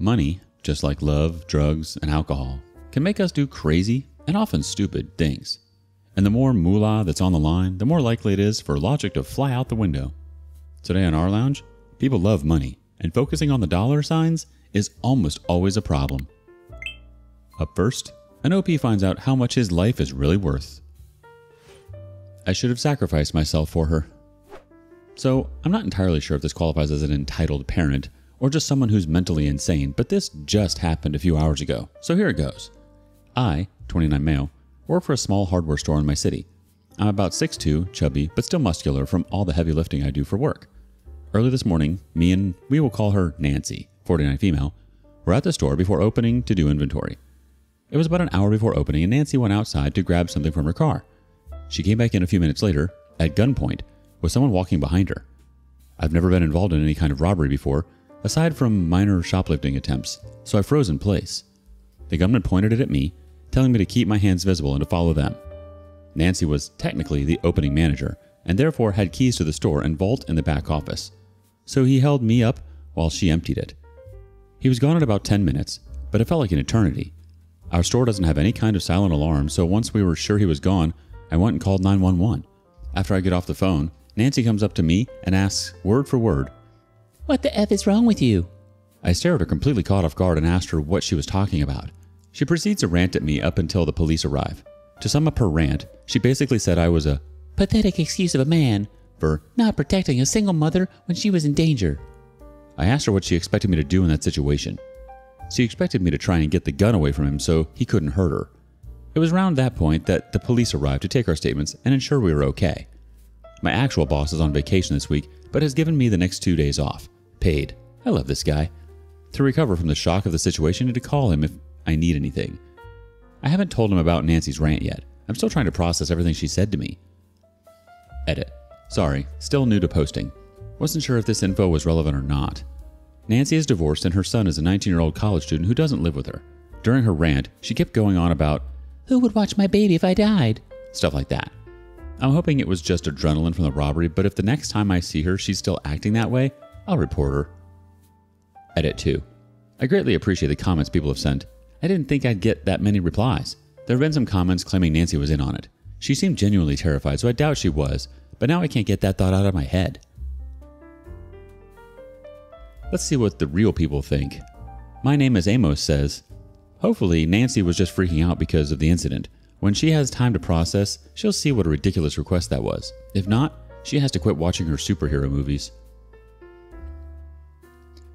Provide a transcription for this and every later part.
Money, just like love, drugs, and alcohol, can make us do crazy and often stupid things. And the more moolah that's on the line, the more likely it is for logic to fly out the window. Today on rLounge, people love money, and focusing on the dollar signs is almost always a problem. Up first, an OP finds out how much his life is really worth. I should have sacrificed myself for her. So, I'm not entirely sure if this qualifies as an entitled parent or just someone who's mentally insane, but this just happened a few hours ago, so here it goes. I, 29 male, work for a small hardware store in my city. I'm about 6'2", chubby, but still muscular from all the heavy lifting I do for work. Early this morning, me and we will call her Nancy, 49 female, were at the store before opening to do inventory. It was about an hour before opening and Nancy went outside to grab something from her car. She came back in a few minutes later, at gunpoint, with someone walking behind her. I've never been involved in any kind of robbery before, aside from minor shoplifting attempts, so I froze in place. The gunman pointed it at me, telling me to keep my hands visible and to follow them. Nancy was technically the opening manager, and therefore had keys to the store and vault in the back office. So he held me up while she emptied it. He was gone in about 10 minutes, but it felt like an eternity. Our store doesn't have any kind of silent alarm, so once we were sure he was gone, I went and called 911. After I get off the phone, Nancy comes up to me and asks, word for word, "What the F is wrong with you?" I stare at her, completely caught off guard, and asked her what she was talking about. She proceeds to rant at me up until the police arrive. To sum up her rant, she basically said I was a pathetic excuse of a man for not protecting a single mother when she was in danger. I asked her what she expected me to do in that situation. She expected me to try and get the gun away from him so he couldn't hurt her. It was around that point that the police arrived to take our statements and ensure we were okay. My actual boss is on vacation this week, but has given me the next 2 days off. Paid. I love this guy. To recover from the shock of the situation and to call him if I need anything. I haven't told him about Nancy's rant yet. I'm still trying to process everything she said to me. Edit. Sorry, still new to posting. Wasn't sure if this info was relevant or not. Nancy is divorced and her son is a 19-year-old college student who doesn't live with her. During her rant, she kept going on about, "Who would watch my baby if I died?" Stuff like that. I'm hoping it was just adrenaline from the robbery, but if the next time I see her she's still acting that way, I'll report her. Edit 2. I greatly appreciate the comments people have sent. I didn't think I'd get that many replies. There have been some comments claiming Nancy was in on it. She seemed genuinely terrified, so I doubt she was, but now I can't get that thought out of my head. Let's see what the real people think. My name is Amos says, hopefully Nancy was just freaking out because of the incident. When she has time to process, she'll see what a ridiculous request that was. If not, she has to quit watching her superhero movies.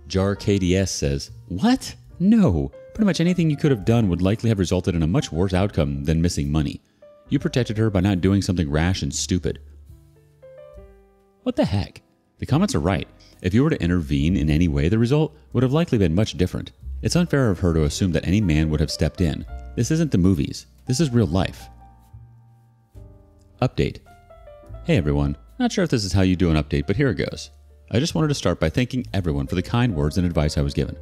Jar KDS says, what? No. Pretty much anything you could have done would likely have resulted in a much worse outcome than missing money. You protected her by not doing something rash and stupid. What the heck? The comments are right. If you were to intervene in any way, the result would have likely been much different. It's unfair of her to assume that any man would have stepped in. This isn't the movies. This is real life. Update. Hey everyone. Not sure if this is how you do an update, but here it goes. I just wanted to start by thanking everyone for the kind words and advice I was given.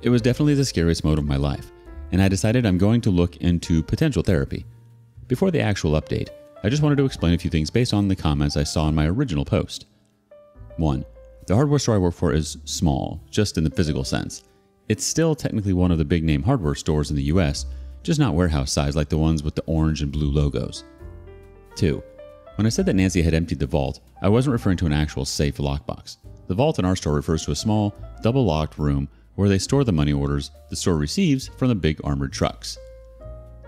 It was definitely the scariest moment of my life, and I decided I'm going to look into potential therapy. Before the actual update, I just wanted to explain a few things based on the comments I saw in my original post. 1. The hardware store I work for is small, just in the physical sense. It's still technically one of the big name hardware stores in the US, just not warehouse size like the ones with the orange and blue logos. 2. When I said that Nancy had emptied the vault, I wasn't referring to an actual safe lockbox. The vault in our store refers to a small, double-locked room where they store the money orders the store receives from the big armored trucks.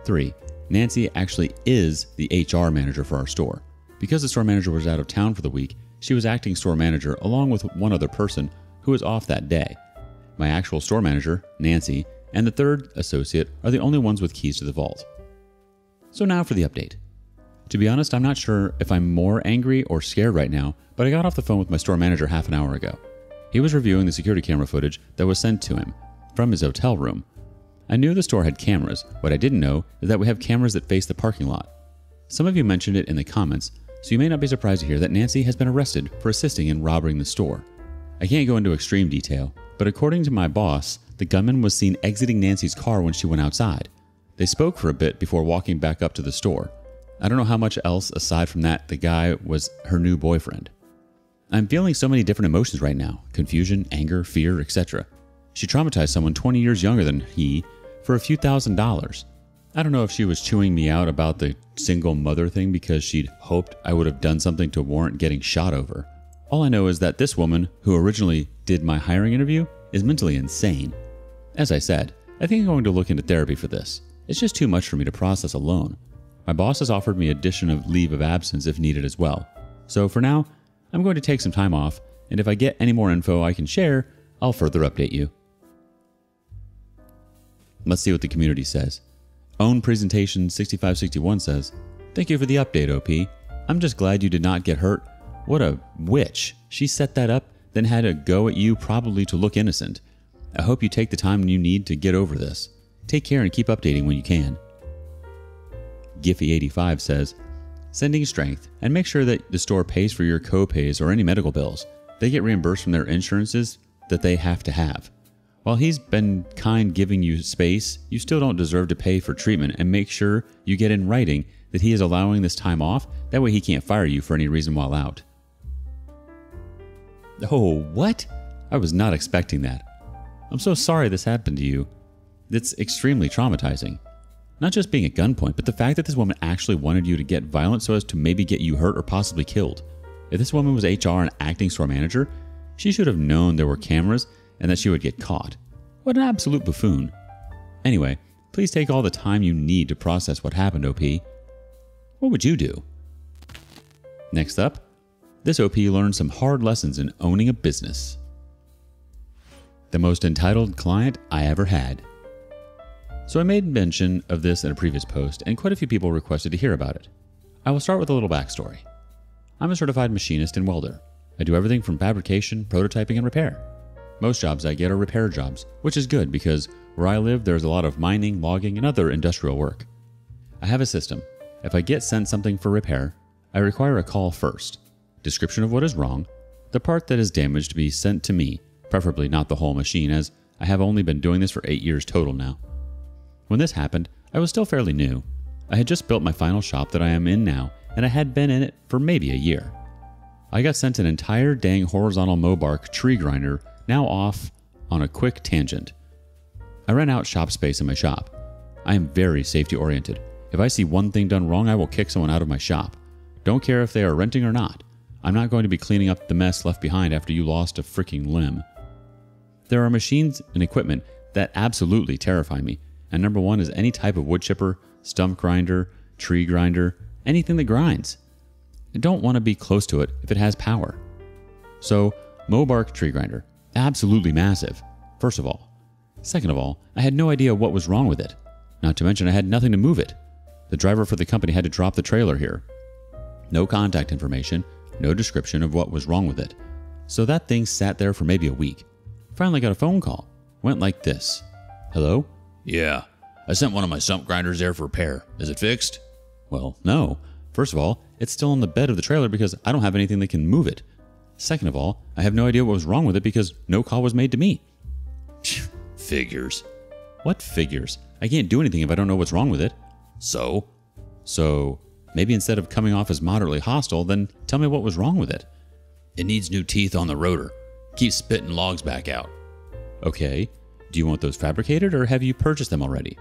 3. Nancy actually is the HR manager for our store. Because the store manager was out of town for the week, she was acting store manager along with one other person who was off that day. My actual store manager, Nancy, and the third associate are the only ones with keys to the vault. So now for the update. To be honest, I'm not sure if I'm more angry or scared right now, but I got off the phone with my store manager half an hour ago. He was reviewing the security camera footage that was sent to him from his hotel room. I knew the store had cameras. What I didn't know is that we have cameras that face the parking lot. Some of you mentioned it in the comments, so you may not be surprised to hear that Nancy has been arrested for assisting in robbing the store. I can't go into extreme detail, but according to my boss, the gunman was seen exiting Nancy's car when she went outside. They spoke for a bit before walking back up to the store. I don't know how much else aside from that the guy was her new boyfriend. I'm feeling so many different emotions right now. Confusion, anger, fear, etc. She traumatized someone 20 years younger than he for a few $1,000s. I don't know if she was chewing me out about the single mother thing because she'd hoped I would have done something to warrant getting shot over. All I know is that this woman, who originally did my hiring interview, is mentally insane. As I said, I think I'm going to look into therapy for this. It's just too much for me to process alone. My boss has offered me addition of leave of absence if needed as well. So for now, I'm going to take some time off, and if I get any more info I can share, I'll further update you. Let's see what the community says. Own Presentation 6561 says, "Thank you for the update, OP. I'm just glad you did not get hurt. What a witch. She set that up, then had a go at you probably to look innocent. I hope you take the time you need to get over this. Take care and keep updating when you can." Giffy85 says, "Sending strength, and make sure that the store pays for your co-pays or any medical bills. They get reimbursed from their insurances that they have to have. While he's been kind giving you space, you still don't deserve to pay for treatment, and make sure you get in writing that he is allowing this time off. That way he can't fire you for any reason while out." Oh, what? I was not expecting that. I'm so sorry this happened to you. It's extremely traumatizing. Not just being at gunpoint, but the fact that this woman actually wanted you to get violent so as to maybe get you hurt or possibly killed. If this woman was HR and acting store manager, she should have known there were cameras and that she would get caught. What an absolute buffoon. Anyway, please take all the time you need to process what happened, OP. What would you do? Next up, this OP learned some hard lessons in owning a business. The most entitled client I ever had. So I made mention of this in a previous post, and quite a few people requested to hear about it. I will start with a little backstory. I'm a certified machinist and welder. I do everything from fabrication, prototyping, and repair. Most jobs I get are repair jobs, which is good because where I live there's a lot of mining, logging, and other industrial work. I have a system. If I get sent something for repair, I require a call first. Description of what is wrong, the part that is damaged to be sent to me, preferably not the whole machine, as I have only been doing this for 8 years total now. When this happened, I was still fairly new. I had just built my final shop that I am in now, and I had been in it for maybe a year. I got sent an entire dang horizontal Mobark tree grinder, now off on a quick tangent. I ran out shop space in my shop. I am very safety oriented. If I see one thing done wrong, I will kick someone out of my shop. Don't care if they are renting or not. I'm not going to be cleaning up the mess left behind after you lost a freaking limb. There are machines and equipment that absolutely terrify me, and number one is any type of wood chipper, stump grinder, tree grinder, anything that grinds. I don't want to be close to it if it has power. So, Mobark tree grinder, absolutely massive, first of all. Second of all, I had no idea what was wrong with it. Not to mention I had nothing to move it. The driver for the company had to drop the trailer here. No contact information, no description of what was wrong with it. So that thing sat there for maybe a week. Finally got a phone call. Went like this. "Hello? Yeah, I sent one of my stump grinders there for repair. Is it fixed?" Well, no. First of all, it's still on the bed of the trailer because I don't have anything that can move it. Second of all, I have no idea what was wrong with it because no call was made to me. Figures. What figures? I can't do anything if I don't know what's wrong with it. So, maybe instead of coming off as moderately hostile, then tell me what was wrong with it. It needs new teeth on the rotor. Keeps spitting logs back out. Okay. Do you want those fabricated or have you purchased them already?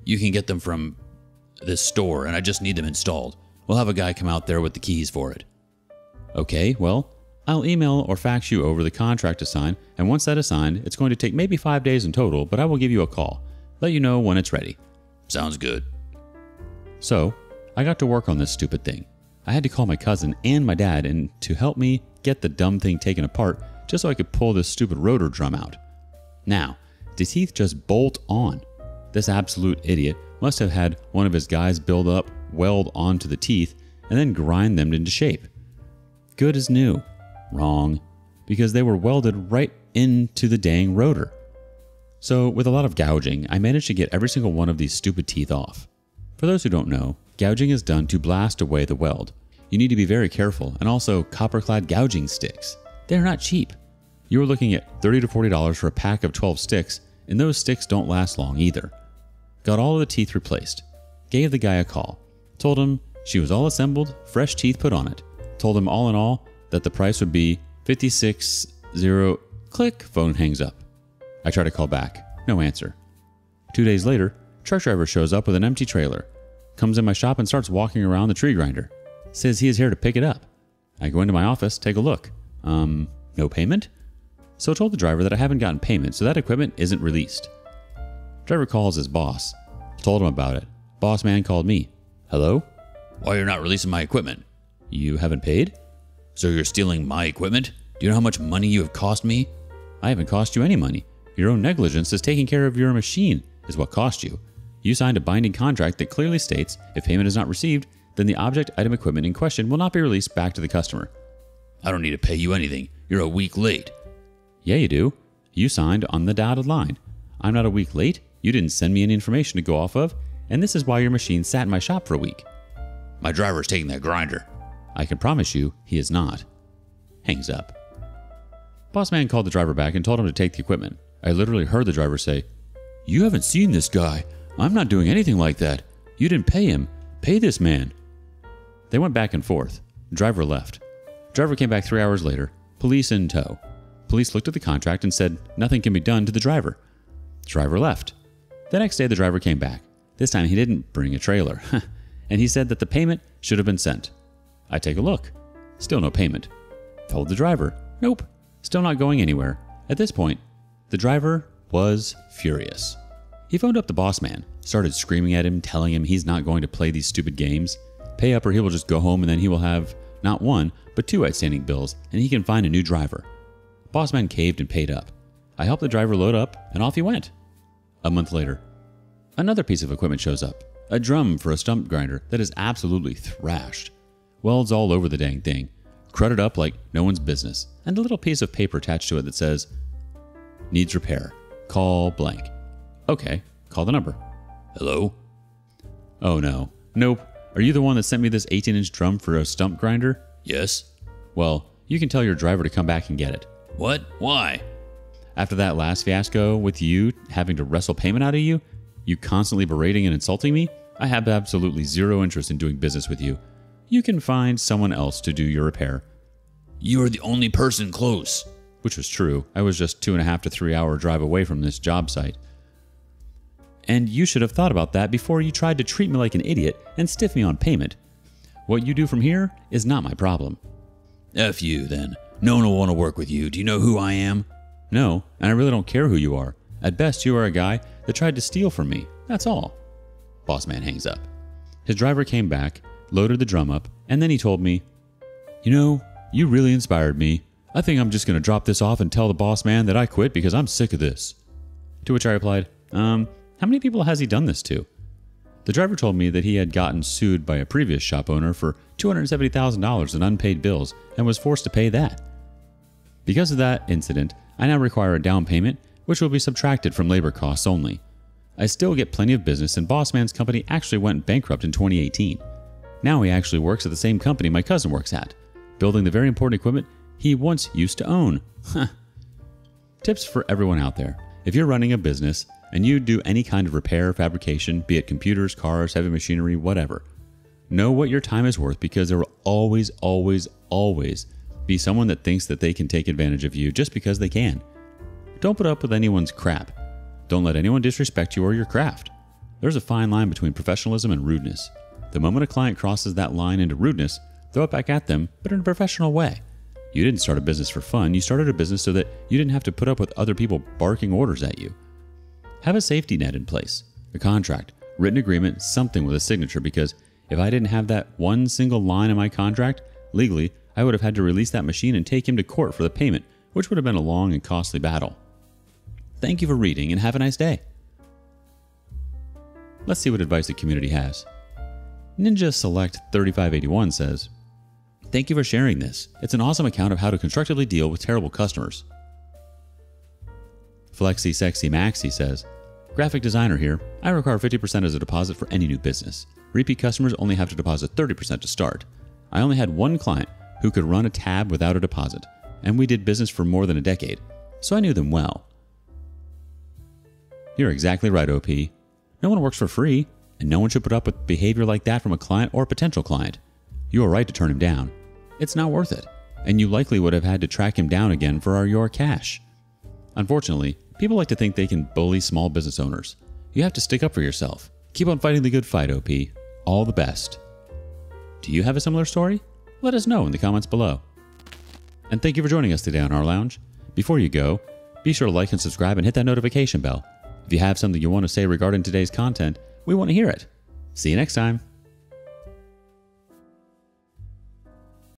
You can get them from this store and I just need them installed. We'll have a guy come out there with the keys for it. Okay, well, I'll email or fax you over the contract to sign, and once that is signed, it's going to take maybe 5 days in total, but I will give you a call. Let you know when it's ready. Sounds good. So, I got to work on this stupid thing. I had to call my cousin and my dad in to help me get the dumb thing taken apart just so I could pull this stupid rotor drum out. Now, the teeth just bolt on. This absolute idiot must have had one of his guys build up, weld onto the teeth, and then grind them into shape. Good as new. Wrong, because they were welded right into the dang rotor. So, with a lot of gouging, I managed to get every single one of these stupid teeth off. For those who don't know, gouging is done to blast away the weld. You need to be very careful, and also copper-clad gouging sticks. They're not cheap. You are looking at $30 to $40 for a pack of 12 sticks, and those sticks don't last long either. Got all of the teeth replaced. Gave the guy a call. Told him she was all assembled, fresh teeth put on it. Told him all in all that the price would be $56.00. Click, phone hangs up. I try to call back. No answer. 2 days later, truck driver shows up with an empty trailer, comes in my shop and starts walking around the tree grinder. Says he is here to pick it up. I go into my office, take a look. No payment? So I told the driver that I haven't gotten payment, so that equipment isn't released. Driver calls his boss. Told him about it. Boss man called me. Hello? Why you're not releasing my equipment? You haven't paid? So you're stealing my equipment? Do you know how much money you have cost me? I haven't cost you any money. Your own negligence is taking care of your machine is what cost you. You signed a binding contract that clearly states if payment is not received, then the object item equipment in question will not be released back to the customer. I don't need to pay you anything. You're a week late. Yeah, you do. You signed on the dotted line. I'm not a week late. You didn't send me any information to go off of, and this is why your machine sat in my shop for a week. My driver's taking that grinder. I can promise you he is not. Hangs up. Boss man called the driver back and told him to take the equipment. I literally heard the driver say, You haven't seen this guy. I'm not doing anything like that. You didn't pay him. Pay this man. They went back and forth. Driver left. Driver came back 3 hours later. Police in tow. Police looked at the contract and said nothing can be done to the driver. Driver left. The next day the driver came back. This time he didn't bring a trailer. And he said that the payment should have been sent. I take a look. Still no payment. Told the driver. Nope. Still not going anywhere. At this point, the driver was furious. He phoned up the boss man, started screaming at him, telling him he's not going to play these stupid games. Pay up or he will just go home and then he will have not one, but 2 outstanding bills and he can find a new driver. Boss man caved and paid up. I helped the driver load up and off he went. A month later, another piece of equipment shows up. A drum for a stump grinder that is absolutely thrashed. Welds all over the dang thing. Crudded up like no one's business. And a little piece of paper attached to it that says, Needs repair. Call blank. Okay, call the number. Hello? Oh no. Nope. Are you the one that sent me this 18-inch drum for a stump grinder? Yes. Well, you can tell your driver to come back and get it. What? Why? After that last fiasco with you having to wrestle payment out of you, you constantly berating and insulting me, I have absolutely zero interest in doing business with you. You can find someone else to do your repair. You are the only person close. Which was true. I was just 2.5 to 3 hour drive away from this job site. And you should have thought about that before you tried to treat me like an idiot and stiff me on payment. What you do from here is not my problem. F you, then. No one will want to work with you. Do you know who I am? No, and I really don't care who you are. At best, you are a guy that tried to steal from me. That's all. Boss man hangs up. His driver came back, loaded the drum up, and then he told me, You know, you really inspired me. I think I'm just going to drop this off and tell the boss man that I quit because I'm sick of this. To which I replied, how many people has he done this to? The driver told me that he had gotten sued by a previous shop owner for $270,000 in unpaid bills and was forced to pay that. Because of that incident, I now require a down payment, which will be subtracted from labor costs only. I still get plenty of business, and Boss Man's company actually went bankrupt in 2018. Now he actually works at the same company my cousin works at, building the very important equipment he once used to own. Tips for everyone out there. If you're running a business and you do any kind of repair, fabrication, be it computers, cars, heavy machinery, whatever, know what your time is worth, because there will always, always, always be someone that thinks that they can take advantage of you just because they can. Don't put up with anyone's crap. Don't let anyone disrespect you or your craft. There's a fine line between professionalism and rudeness. The moment a client crosses that line into rudeness, throw it back at them, but in a professional way. You didn't start a business for fun. You started a business so that you didn't have to put up with other people barking orders at you. Have a safety net in place, a contract, written agreement, something with a signature, because if I didn't have that one single line in my contract, legally, I would have had to release that machine and take him to court for the payment, which would have been a long and costly battle. Thank you for reading and have a nice day. Let's see what advice the community has. Ninja Select 3581 says, Thank you for sharing this. It's an awesome account of how to constructively deal with terrible customers. Flexi Sexy Maxi says, Graphic designer here. I require 50% as a deposit for any new business. Repeat customers only have to deposit 30% to start. I only had one client who could run a tab without a deposit, and we did business for more than a decade, so I knew them well. You're exactly right, OP. No one works for free, and no one should put up with behavior like that from a client or a potential client. You are right to turn him down. It's not worth it, and you likely would have had to track him down again for your cash. Unfortunately, People like to think they can bully small business owners. You have to stick up for yourself. Keep on fighting the good fight, OP. All the best. Do you have a similar story? Let us know in the comments below. And thank you for joining us today on rLounge. Before you go, be sure to like and subscribe and hit that notification bell. If you have something you want to say regarding today's content, we want to hear it. See you next time.